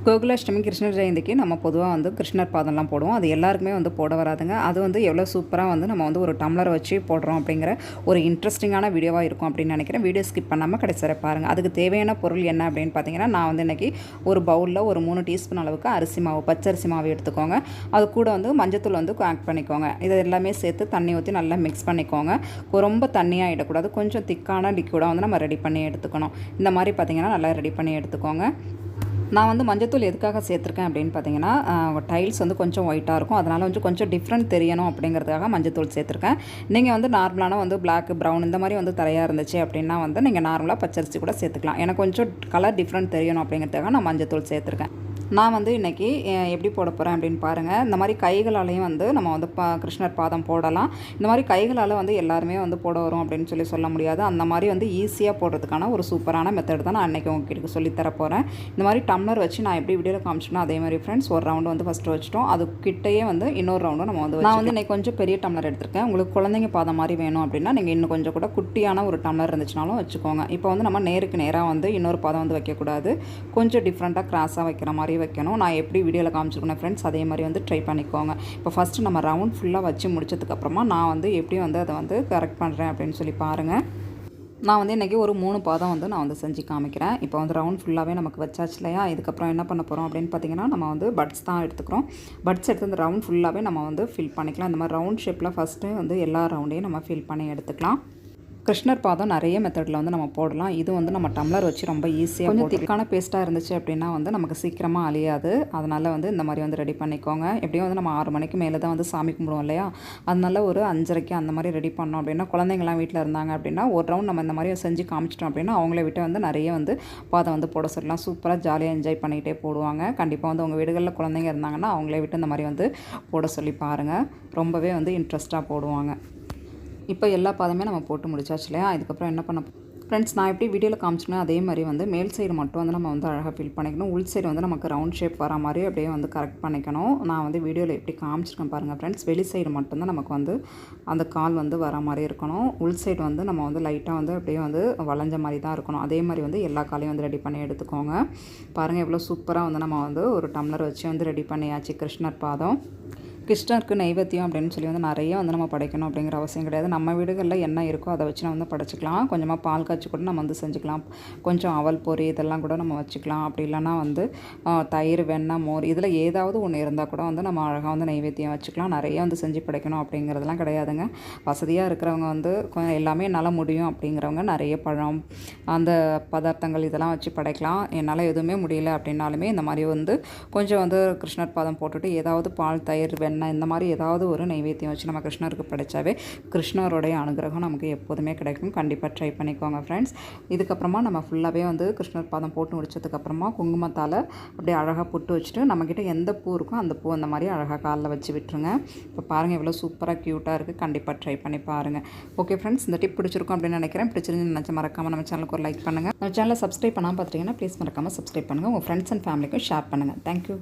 கோகுலாஷ்டமி கிருஷ்ணர் ஜெயந்திக்கு நம்ம பொதுவாக வந்து கிருஷ்ணர் பாதம்லாம் போடுவோம். அது எல்லாருக்குமே வந்து போட வராதுங்க. அது வந்து எவ்வளோ சூப்பராக வந்து நம்ம வந்து ஒரு டம்ளர் வச்சு போடுறோம் அப்படிங்கிற ஒரு இன்ட்ரெஸ்டிங்கான வீடியோவாக இருக்கும் அப்படின்னு நினைக்கிறேன். வீடியோ ஸ்கிப் பண்ணாமல் கடைசி வரை பாருங்கள். அதுக்கு தேவையான பொருள் என்ன அப்படின்னு பார்த்தீங்கன்னா, நான் வந்து இன்றைக்கி ஒரு பவுலில் ஒரு 3 டீஸ்பூன் அளவுக்கு அரிசி மாவு, பச்சரிசி மாவு எடுத்துக்கோங்க. அது கூட வந்து மஞ்சத்தூள் வந்து ஆட் பண்ணிக்கோங்க. இதை எல்லாமே சேர்த்து தண்ணி ஊற்றி நல்லா மிக்ஸ் பண்ணிக்கோங்க. ரொம்ப தண்ணியாக இடக்கூடாது, கொஞ்சம் திக்கான லிக்விடாக வந்து நம்ம ரெடி பண்ணி எடுத்துக்கணும். இந்த மாதிரி பார்த்திங்கன்னா நல்லா ரெடி பண்ணி எடுத்துக்கோங்க. நான் வந்து மஞ்சத்தூள் எதுக்காக சேர்த்துருக்கேன் அப்படின்னு பார்த்தீங்கன்னா, டைல்ஸ் வந்து கொஞ்சம் ஒயிட்டாக இருக்கும். அதனால் வந்து கொஞ்சம் டிஃப்ரெண்ட் தெரியணும் அப்படிங்கிறதுக்காக மஞ்சத்தூள் சேர்த்துருக்கேன். நீங்கள் வந்து நார்மலான வந்து பிளாக், ப்ரௌன் இந்த மாதிரி வந்து தரையாக இருந்துச்சு அப்படின்னா வந்து நீங்கள் நார்மலாக பச்சரிசி கூட சேர்த்துக்கலாம். எனக்கு கொஞ்சம் கலர் டிஃப்ரெண்ட் தெரியணும் அப்படிங்கிறதுக்காக நான் மஞ்சத்தூள் சேர்த்துருக்கேன். நான் வந்து இன்றைக்கி எப்படி போட போகிறேன் அப்படின்னு பாருங்கள். இந்த மாதிரி கைகளாலையும் வந்து நம்ம வந்து கிருஷ்ணர் பாதம் போடலாம். இந்த மாதிரி கைகளால் வந்து எல்லாருமே வந்து போட வரும் அப்படின்னு சொல்ல முடியாது. அந்த மாதிரி வந்து ஈஸியாக போடுறதுக்கான ஒரு சூப்பரான மெத்தட் தான் நான் இன்றைக்கி உங்ககிட்ட சொல்லித்தர போகிறேன். இந்த மாதிரி டம்ளர் வச்சு நான் எப்படி வீடியோவில் காமிச்சிட்டோம் அதே மாதிரி ஃப்ரெண்ட்ஸ் ஒரு ரவுண்டு வந்து ஃபஸ்ட்டு வச்சுட்டோம். அது கிட்டேயே வந்து இன்னொரு ரவுண்டும் நம்ம வந்து நான் வந்து இன்றைக்கி கொஞ்சம் பெரிய டம்ளர் எடுத்திருக்கேன். உங்களுக்கு குழந்தைங்க பாதம் மாதிரி வேணும் அப்படின்னா நீங்கள் இன்னும் கொஞ்சம் கூட குட்டியான ஒரு டம்ளர் இருந்துச்சுனாலும் வச்சுக்கோங்க. இப்போ வந்து நம்ம நேருக்கு நேராக வந்து இன்னொரு பாதம் வந்து வைக்கக்கூடாது. கொஞ்சம் டிஃப்ரெண்ட்டாக கிராஸாக வைக்கிற மாதிரி வைக்கணும். நான் எப்படி வீடியோவில் காமிச்சிருக்கேன் ஃப்ரெண்ட்ஸ் அதே மாதிரி வந்து ட்ரை பண்ணிக்கோங்க. இப்போ ஃபஸ்ட்டு நம்ம ரவுண்ட் ஃபுல்லாக வச்சு முடிச்சதுக்கப்புறமா நான் வந்து எப்படி வந்து அதை வந்து கரெக்ட் பண்ணுறேன் அப்படின்னு சொல்லி பாருங்கள். நான் வந்து இன்றைக்கி ஒரு 3 பாதம் வந்து நான் வந்து செஞ்சு காமிக்கிறேன். இப்போ வந்து ரவுண்ட் ஃபுல்லாகவே நமக்கு வச்சாச்சு இல்லையா? இதுக்கப்புறம் என்ன பண்ண போகிறோம் அப்படின்னு பார்த்தீங்கன்னா, நம்ம வந்து பட்ஸ் தான் எடுத்துக்கிறோம். பட்ஸ் எடுத்து அந்த ரவுண்ட் ஃபுல்லாகவே நம்ம வந்து ஃபில் பண்ணிக்கலாம். இந்த மாதிரி ரவுண்ட் ஷேப்பில் ஃபஸ்ட்டு வந்து எல்லா ரவுண்டையும் நம்ம ஃபில் பண்ணி எடுத்துக்கலாம். கிருஷ்ணர் பாதம் நிறைய மெத்தடில் வந்து நம்ம போடலாம். இது வந்து நம்ம டம்ளர் வச்சு ரொம்ப ஈஸியாக கொஞ்சம் திக்கான பேஸ்ட்டாக இருந்துச்சு அப்படின்னா வந்து நமக்கு சீக்கிரமாக அழியாது. அதனால் வந்து இந்த மாதிரி வந்து ரெடி பண்ணிக்கோங்க. எப்படியும் வந்து நம்ம 6 மணிக்கு மேலே தான் வந்து சாமி கும்பிடுவோம் இல்லையா? அதனால ஒரு 5:30க்கு அந்த மாதிரி ரெடி பண்ணோம் அப்படின்னா, குழந்தைங்களாம் வீட்டில் இருந்தாங்க அப்படின்னா ஒரு ரவுண்ட் நம்ம இந்த மாதிரி செஞ்சு காமிச்சிட்டோம் அப்படின்னா அவங்கள விட்டு வந்து நிறைய வந்து பாதம் வந்து போட சொல்லலாம். சூப்பராக ஜாலியாக என்ஜாய் பண்ணிகிட்டே போடுவாங்க. கண்டிப்பாக வந்து உங்கள் வீடுகளில் குழந்தைங்க இருந்தாங்கன்னா அவங்களே விட்டு இந்த மாதிரி வந்து போட சொல்லி பாருங்கள். ரொம்பவே வந்து இன்ட்ரெஸ்ட்டாக போடுவாங்க. இப்போ எல்லா பாதமே நம்ம போட்டு முடிச்சாச்சு இல்லையா? இதுக்கப்புறம் என்ன பண்ண ஃப்ரெண்ட்ஸ், நான் எப்படி வீடியோவில் காமிச்சினேன் அதே மாதிரி வந்து மேல் சைடு மட்டும் வந்து நம்ம வந்து அழகாக ஃபில் பண்ணிக்கணும். உள் சைடு வந்து நமக்கு ரவுண்ட் ஷேப் வர மாதிரி அப்படியே வந்து கரெக்ட் பண்ணிக்கணும். நான் வந்து வீடியோவில் எப்படி காமிச்சிருக்கேன் பாருங்கள் ஃப்ரெண்ட்ஸ். வெளி சைடு மட்டும்தான் நமக்கு வந்து அந்த கால் வந்து வர மாதிரி இருக்கணும். உள் சைடு வந்து நம்ம வந்து லைட்டாக வந்து அப்படியே வந்து வளைஞ்ச மாதிரி தான் இருக்கணும். அதே மாதிரி வந்து எல்லா காலையும் வந்து ரெடி பண்ணி எடுத்துக்கோங்க. பாருங்கள் எவ்வளோ சூப்பராக வந்து நம்ம வந்து ஒரு டம்ளர் வச்சு வந்து ரெடி பண்ணியாச்சு கிருஷ்ணர் பாதம். கிருஷ்ணருக்கு நைவேத்தியம் அப்படின்னு சொல்லி வந்து நிறைய வந்து நம்ம படைக்கணும் அப்படிங்கிற அவசியம் கிடையாது. நம்ம வீடுகளில் என்ன இருக்கோ அதை வச்சு நம்ம வந்து படைச்சிக்கலாம். கொஞ்சமாக பால் காய்ச்சி கூட நம்ம வந்து செஞ்சுக்கலாம். கொஞ்சம் அவல் பொரி இதெல்லாம் கூட நம்ம வச்சுக்கலாம். அப்படி இல்லைனா வந்து தயிர், வெண்ணெய், மோர் இதில் ஏதாவது ஒன்று இருந்தால் கூட வந்து நம்ம அழகாக வந்து நைவேத்தியம் வச்சுக்கலாம். நிறைய வந்து செஞ்சு படைக்கணும் அப்படிங்கிறதுலாம் கிடையாதுங்க. வசதியாக இருக்கிறவங்க வந்து எல்லாமே என்னால் முடியும் அப்படிங்கிறவங்க நிறைய பழம், அந்த பதார்த்தங்கள் இதெல்லாம் வச்சு படைக்கலாம். என்னால் எதுவுமே முடியல அப்படின்னாலுமே இந்த மாதிரி வந்து கொஞ்சம் வந்து கிருஷ்ணர் பாதம் போட்டுட்டு ஏதாவது பால், தயிர், வெண்ணெய் இந்த மாதிரி ஏதாவது ஒரு நைவேத்தியம் வச்சு நம்ம கிருஷ்ணருக்கு படைச்சாவே கிருஷ்ணருடைய அனுகிரகம் நமக்கு எப்போதுமே கிடைக்கும். கண்டிப்பாக ட்ரை பண்ணிக்கோங்க ஃப்ரெண்ட்ஸ். இதுக்கப்புறமா நம்ம ஃபுல்லாகவே வந்து கிருஷ்ணர் பாதம் போட்டு முடிச்சதுக்கப்புறமா குங்குமத்தால் அப்படியே அழகாக புட்டு வச்சுட்டு நம்மக்கிட்ட எந்த பூ இருக்கோ அந்த பூ அந்த மாதிரி அழகாக காலில் வச்சு விட்டுருங்க. இப்போ பாருங்கள் எவ்வளோ சூப்பராக க்யூட்டாக இருக்குது. கண்டிப்பாக ட்ரை பண்ணி பாருங்கள். ஓகே ஃப்ரெண்ட்ஸ், இந்த டிப் பிடிச்சிருக்கும் அப்படின்னு நினைக்கிறேன். பிடிச்சிருந்து நினச்ச மறக்காமல் நம்ம சேனலுக்கு ஒரு லைக் பண்ணுங்கள். நம்ம சேனலை சப்ஸ்கிரைப் பண்ணாமல் பார்த்துட்டிங்கன்னா ப்ளீஸ் மறக்காமல் சப்ஸ்கிரைப் பண்ணுங்கள். உங்கள் ஃப்ரெண்ட்ஸ் அண்ட் ஃபேமிலிக்கும் ஷேர் பண்ணுங்கள். தேங்க்யூ.